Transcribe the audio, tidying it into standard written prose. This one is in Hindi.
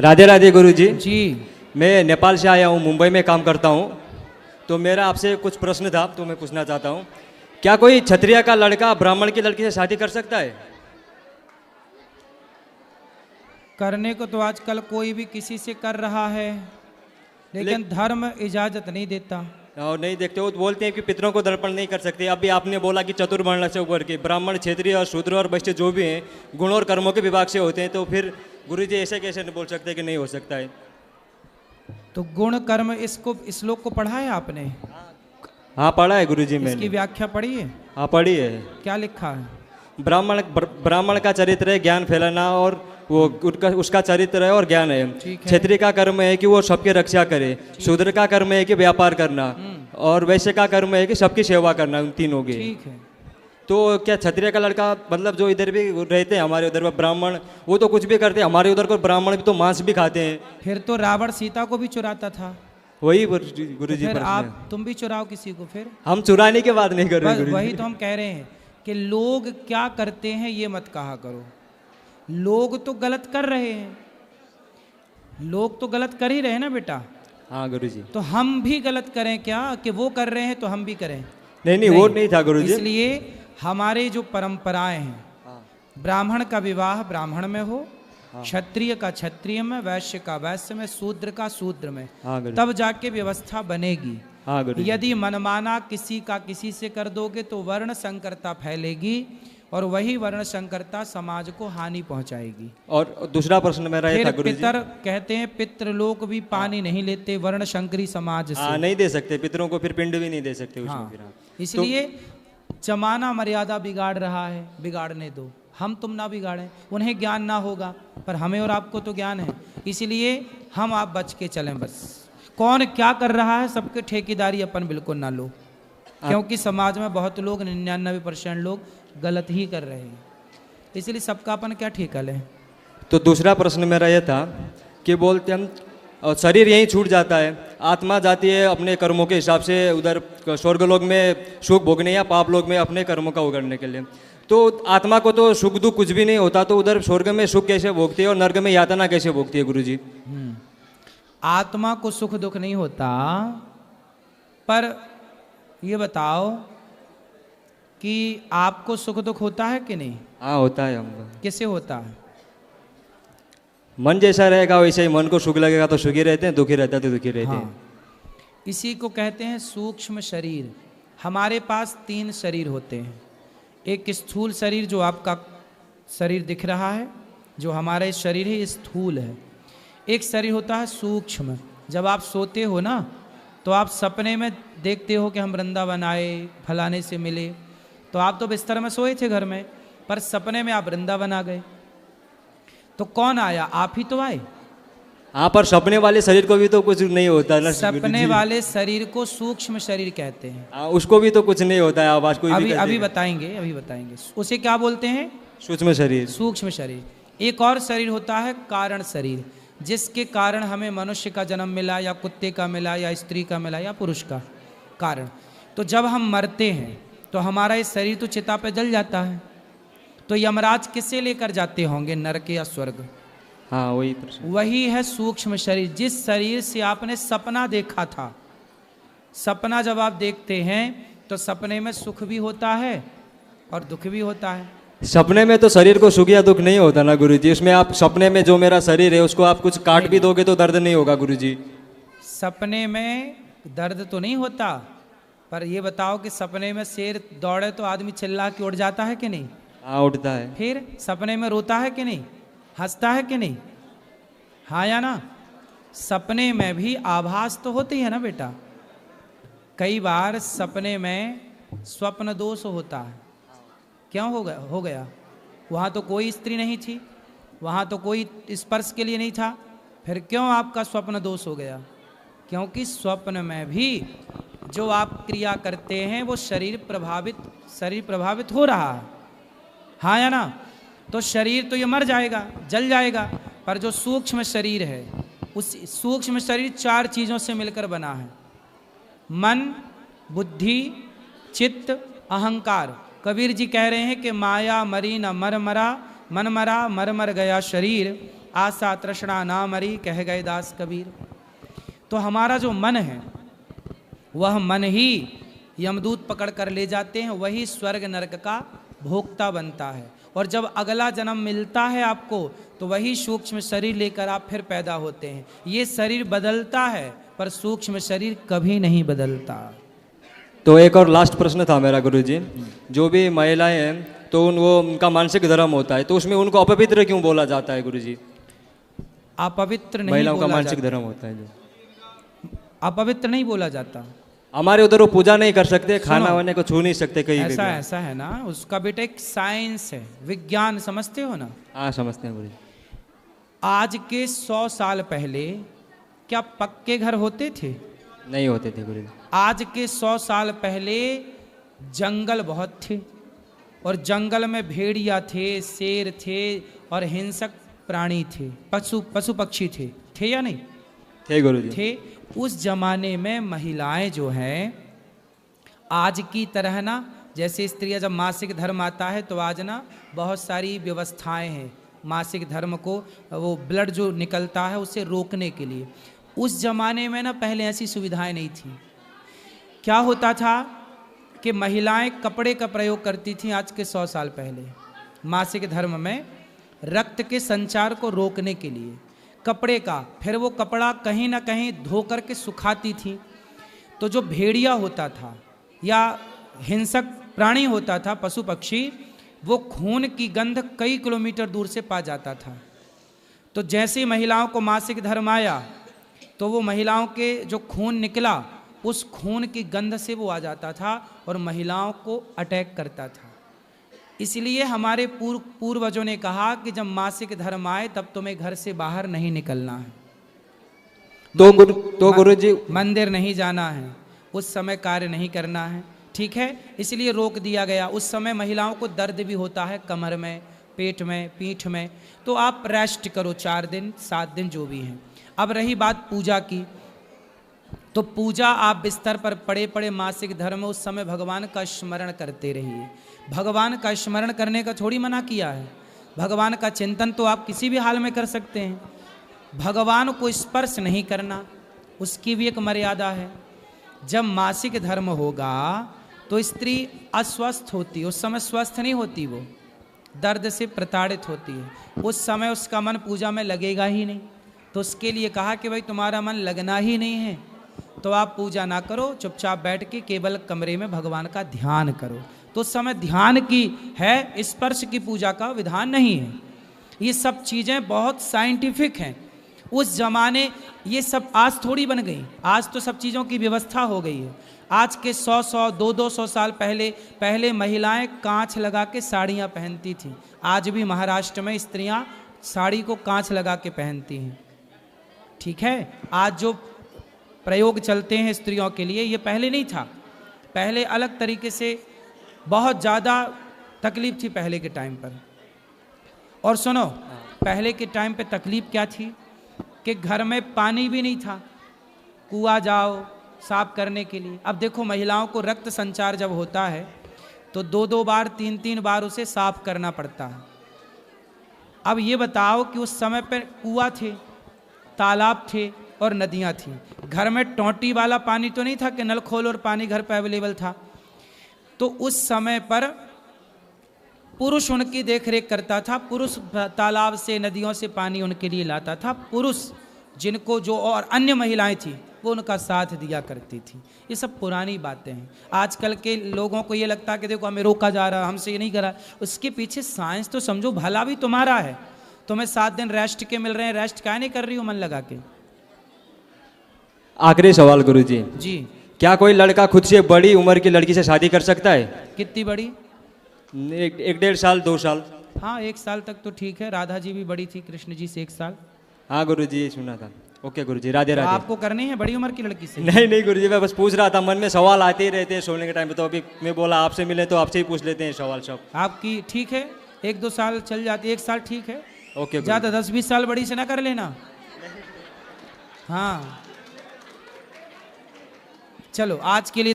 राधे राधे गुरु जी। जी। मैं नेपाल से आया हूँ, मुंबई में काम करता हूँ। तो मेरा आपसे कुछ प्रश्न था तो मैं पूछना चाहता हूँ, क्या कोई क्षत्रिय का लड़का ब्राह्मण की लड़की से शादी कर सकता है? करने को तो आजकल कोई भी किसी से कर रहा है, लेकिन धर्म इजाजत नहीं देता। और नहीं देखते हो तो बोलते हैं कि पितरों को दर्पण नहीं कर सकते। अभी आपने बोला कि चतुर्वर्ण से ऊपर के ब्राह्मण, क्षत्रिय और शूद्र और वैश्य जो भी हैं गुण और कर्मों के विभाग से होते हैं, तो फिर गुरु जी ऐसे कैसे नहीं बोल सकते कि नहीं हो सकता है? तो गुण कर्म इसको श्लोक को पढ़ा है आपने? हाँ पढ़ा है गुरु जी इसकी मैंने। व्याख्या पढ़ी है? हाँ पढ़ी है। क्या लिखा है? ब्राह्मण का चरित्र है ज्ञान फैलाना, और वो उसका चरित्र है और ज्ञान है। ठीक है। क्षत्रिय का कर्म है कि वो सबकी रक्षा करे, शूद्र का कर्म है कि व्यापार करना, और वैश्य का कर्म है कि सबकी सेवा करना, उन तीनों के। ठीक है। तो क्या क्षत्रिय का लड़का, मतलब जो इधर भी रहते हैं हमारे उधर ब्राह्मण, वो तो कुछ भी करते हैं, हमारे उधर को ब्राह्मण भी तो मांस भी खाते हैं। फिर तो रावण सीता को भी चुराता था। वही गुरु जी फिर प्रश्न है। आप तुम भी चुराओ किसी को फिर। हम चुराने की बात नहीं कर रहे बस गुरु वही जी। तो हम कह रहे हैं कि लोग क्या करते हैं ये मत कहा करो। लोग तो गलत कर रहे हैं, लोग तो गलत कर ही रहे हैं ना बेटा। हाँ गुरु जी। तो हम भी गलत करें क्या कि वो कर रहे हैं तो हम भी करें? नहीं वो नहीं था गुरु जी। इसलिए हमारे जो परंपराएं हैं, ब्राह्मण का विवाह ब्राह्मण में हो, क्षत्रिय का क्षत्रिय में, वैश्य का वैश्य में, शूद्र का शूद्र में, हाँ गुरु। तब जाके व्यवस्था बनेगी। हाँ गुरु जी। यदि मनमाना किसी का किसी से कर दोगे तो वर्ण संकरता फैलेगी, और वही वर्ण संकरता समाज को हानि पहुंचाएगी। और दूसरा प्रश्न मेरा ये फिर था गुरु जी। पितर कहते हैं पितृलोक भी पानी नहीं लेते वर्ण संकरी समाज से। हाँ नहीं दे सकते पितरों को, फिर पिंड भी नहीं दे सकते उसमें हाँ, फिर। हाँ। इसलिए जमाना मर्यादा बिगाड़ रहा है, बिगाड़ने दो, हम तुम ना बिगाड़ें। उन्हें ज्ञान ना होगा पर हमें और आपको तो ज्ञान है, इसलिए हम आप बच के चलें। बस कौन क्या कर रहा है सबके ठेकेदारी अपन बिल्कुल ना लो, क्योंकि समाज में बहुत लोग 99% लोग गलत ही कर रहे हैं, इसलिए सबका अपन क्या ठेका लें। तो दूसरा प्रश्न मेरा यह था कि बोलते हम शरीर यहीं छूट जाता है, आत्मा जाती है अपने कर्मों के हिसाब से उधर स्वर्गलोक में सुख भोगने या पाप लोक में अपने कर्मों का उगड़ने के लिए। तो आत्मा को तो सुख दुख कुछ भी नहीं होता, तो उधर स्वर्ग में सुख कैसे भोगती है और नर्क में यातना कैसे भोगती है गुरु जी? आत्मा को सुख दुख नहीं होता, पर ये बताओ कि आपको सुख दुख होता है कि नहीं? हाँ होता है हमको। कैसे होता है? मन जैसा रहेगा वैसे ही, मन को सुख लगेगा तो सुखी रहते हैं, दुखी रहता है तो दुखी रहते हैं। हाँ, इसी को कहते हैं सूक्ष्म शरीर। हमारे पास 3 शरीर होते हैं। एक स्थूल शरीर जो आपका शरीर दिख रहा है, जो हमारा शरीर है, स्थूल है। एक शरीर होता है सूक्ष्म। जब आप सोते हो ना, तो आप सपने में देखते हो कि हम वृंदावन आए, फलाने से मिले, तो आप तो बिस्तर में सोए थे घर में, पर सपने में आप वृंदावन आ गए। तो कौन आया? आप ही तो आए। हाँ पर सपने वाले शरीर को भी तो कुछ नहीं होता ना। सपने वाले शरीर को सूक्ष्म शरीर कहते हैं। हाँ उसको भी तो कुछ नहीं होता है, आवाज कोई भी अभी बताएंगे, अभी बताएंगे उसे क्या बोलते हैं। सूक्ष्म शरीर। सूक्ष्म शरीर। एक और शरीर होता है कारण शरीर, जिसके कारण हमें मनुष्य का जन्म मिला, या कुत्ते का मिला, या स्त्री का मिला, या पुरुष का कारण। तो जब हम मरते हैं तो हमारा ये शरीर तो चिता पे जल जाता है, तो यमराज किसे लेकर जाते होंगे, नरक या स्वर्ग? हाँ वही प्रश्न। वही है सूक्ष्म शरीर, जिस शरीर से आपने सपना देखा था। सपना जब आप देखते हैं तो सपने में सुख भी होता है और दुख भी होता है। सपने में तो शरीर को सुख या दुख नहीं होता ना गुरु जी। उसमें आप सपने में जो मेरा शरीर है उसको आप कुछ काट भी दोगे तो दर्द नहीं होगा गुरु जी। सपने में दर्द तो नहीं होता, पर ये बताओ कि सपने में शेर दौड़े तो आदमी चिल्ला के उड़ जाता है कि नहीं? हाँ उठता है। फिर सपने में रोता है कि नहीं, हंसता है कि नहीं? हाँ या ना? सपने में भी आभास तो होती है ना बेटा। कई बार सपने में स्वप्न दोष होता है। क्यों हो गया? वहाँ तो कोई स्त्री नहीं थी, वहाँ तो कोई स्पर्श के लिए नहीं था, फिर क्यों आपका स्वप्न दोष हो गया? क्योंकि स्वप्न में भी जो आप क्रिया करते हैं वो शरीर प्रभावित हो रहा है। हाँ या ना? तो शरीर तो ये मर जाएगा, जल जाएगा, पर जो सूक्ष्म शरीर है, उस सूक्ष्म शरीर 4 चीज़ों से मिलकर बना है। मन, बुद्धि, चित्त, अहंकार। कबीर जी कह रहे हैं कि माया मरी न मर मरा, मन मरा मर मर गया शरीर, आशा तृष्णा ना मरी, कह गए दास कबीर। तो हमारा जो मन है वह मन ही यमदूत पकड़ कर ले जाते हैं, वही स्वर्ग नरक का भोक्ता बनता है। और जब अगला जन्म मिलता है आपको तो वही सूक्ष्म शरीर लेकर आप फिर पैदा होते हैं। ये शरीर बदलता है पर सूक्ष्म शरीर कभी नहीं बदलता। तो एक और लास्ट प्रश्न था मेरा गुरुजी, जो भी महिलाएं हैं तो वो उनका मानसिक धर्म होता है, तो उसमें उनको अपवित्र क्यों बोला जाता है गुरुजी? अपवित्र नहीं महिलाओं का बोला मानसिक जाता। धर्म होता है जो, अपवित्र नहीं बोला जाता। हमारे उधर वो पूजा नहीं कर सकते, खाना सुनो, वाने को छू नहीं सकते कहीं भी। ऐसा है ना, उसका बेटा एक साइंस है, विज्ञान, समझते हो ना। हाँ समझते हैं गुरुजी। आज के 100 साल पहले क्या पक्के घर होते थे? नहीं होते थे गुरुजी। आज के 100 साल पहले जंगल बहुत थे और जंगल में भेड़िया थे, शेर थे और हिंसक प्राणी थे, पशु पक्षी थे या नहीं थे गुरुजी? थे। उस जमाने में महिलाएं जो हैं आज की तरह ना, जैसे स्त्रियां जब मासिक धर्म आता है तो आज ना बहुत सारी व्यवस्थाएं हैं मासिक धर्म को, वो ब्लड जो निकलता है उसे रोकने के लिए। उस जमाने में ना पहले ऐसी सुविधाएं नहीं थी। क्या होता था कि महिलाएं कपड़े का प्रयोग करती थीं आज के 100 साल पहले मासिक धर्म में, रक्त के संचार को रोकने के लिए कपड़े का। फिर वो कपड़ा कहीं ना कहीं धो करके सुखाती थी। तो जो भेड़िया होता था या हिंसक प्राणी होता था, पशु पक्षी, वो खून की गंध कई किलोमीटर दूर से पा जाता था। तो जैसे महिलाओं को मासिक धर्म आया तो वो महिलाओं के जो खून निकला उस खून की गंध से वो आ जाता था और महिलाओं को अटैक करता था। इसलिए हमारे पूर्वजों ने कहा कि जब मासिक धर्म आए तब तुम्हें घर से बाहर नहीं निकलना है, तो गुरुजी मंदिर नहीं जाना है, उस समय कार्य नहीं करना है, ठीक है। इसलिए रोक दिया गया। उस समय महिलाओं को दर्द भी होता है कमर में, पेट में, पीठ में, तो आप रेस्ट करो 4 दिन 7 दिन जो भी हैं। अब रही बात पूजा की, तो पूजा आप बिस्तर पर पड़े पड़े मासिक धर्म, उस समय भगवान का स्मरण करते रहिए। भगवान का स्मरण करने का थोड़ी मना किया है, भगवान का चिंतन तो आप किसी भी हाल में कर सकते हैं। भगवान को स्पर्श नहीं करना, उसकी भी एक मर्यादा है। जब मासिक धर्म होगा तो स्त्री अस्वस्थ होती, उस समय स्वस्थ नहीं होती, वो दर्द से प्रताड़ित होती है। उस समय उसका मन पूजा में लगेगा ही नहीं। तो उसके लिए कहा कि भाई तुम्हारा मन लगना ही नहीं है तो आप पूजा ना करो, चुपचाप बैठ के केवल कमरे में भगवान का ध्यान करो। तो उस समय ध्यान की है, स्पर्श की पूजा का विधान नहीं है। ये सब चीज़ें बहुत साइंटिफिक हैं। उस जमाने ये सब आज थोड़ी बन गई, आज तो सब चीज़ों की व्यवस्था हो गई है। आज के 100 200 साल पहले महिलाएं कांच लगा के साड़ियाँ पहनती थीं। आज भी महाराष्ट्र में स्त्रियाँ साड़ी को कांच लगा के पहनती हैं, ठीक है। आज जो प्रयोग चलते हैं स्त्रियों के लिए, ये पहले नहीं था। पहले अलग तरीके से बहुत ज़्यादा तकलीफ थी पहले के टाइम पर। और सुनो, पहले के टाइम पे तकलीफ क्या थी कि घर में पानी भी नहीं था, कुआं जाओ साफ करने के लिए। अब देखो महिलाओं को रक्त संचार जब होता है तो 2-2 बार 3-3 बार उसे साफ करना पड़ता है। अब ये बताओ कि उस समय पर कुआं थे, तालाब थे और नदियाँ थीं। घर में टोंटी वाला पानी तो नहीं था कि नल खोल और पानी घर पर अवेलेबल था। तो उस समय पर पुरुष उनकी देखरेख करता था, पुरुष तालाब से नदियों से पानी उनके लिए लाता था। पुरुष जिनको जो और अन्य महिलाएं थी वो उनका साथ दिया करती थी। ये सब पुरानी बातें हैं। आजकल के लोगों को ये लगता है कि देखो हमें रोका जा रहा, हमसे ये नहीं करा। उसके पीछे साइंस तो समझो, भला भी तुम्हारा है। तुम्हें 7 दिन रेस्ट के मिल रहे हैं, रेस्ट क्या नहीं कर रही हो मन लगा के। आखिरी सवाल गुरुजी जी, क्या कोई लड़का खुद से बड़ी उम्र की लड़की से शादी कर सकता है? कितनी बड़ी? 1-1.5 साल 2 साल? हाँ, 1 साल तक तो ठीक है। राधा जी भी बड़ी थी कृष्ण जी से 1 साल। हाँ गुरुजी, सुना था। ओके गुरुजी, राधे तो राधे। आपको करनी है बड़ी उम्र की लड़की से? नहीं गुरुजी, मैं बस पूछ रहा था, मन में सवाल आते ही रहते हैं सोने के टाइम पे, तो अभी मैं बोला आपसे मिले तो आपसे ही पूछ लेते हैं सवाल सब। आपकी ठीक है, 1-2 साल चल जाती है, 1 साल ठीक है। ओके, ज़्यादा 10-20 साल बड़ी से ना कर लेना। हाँ, चलो आज के लिए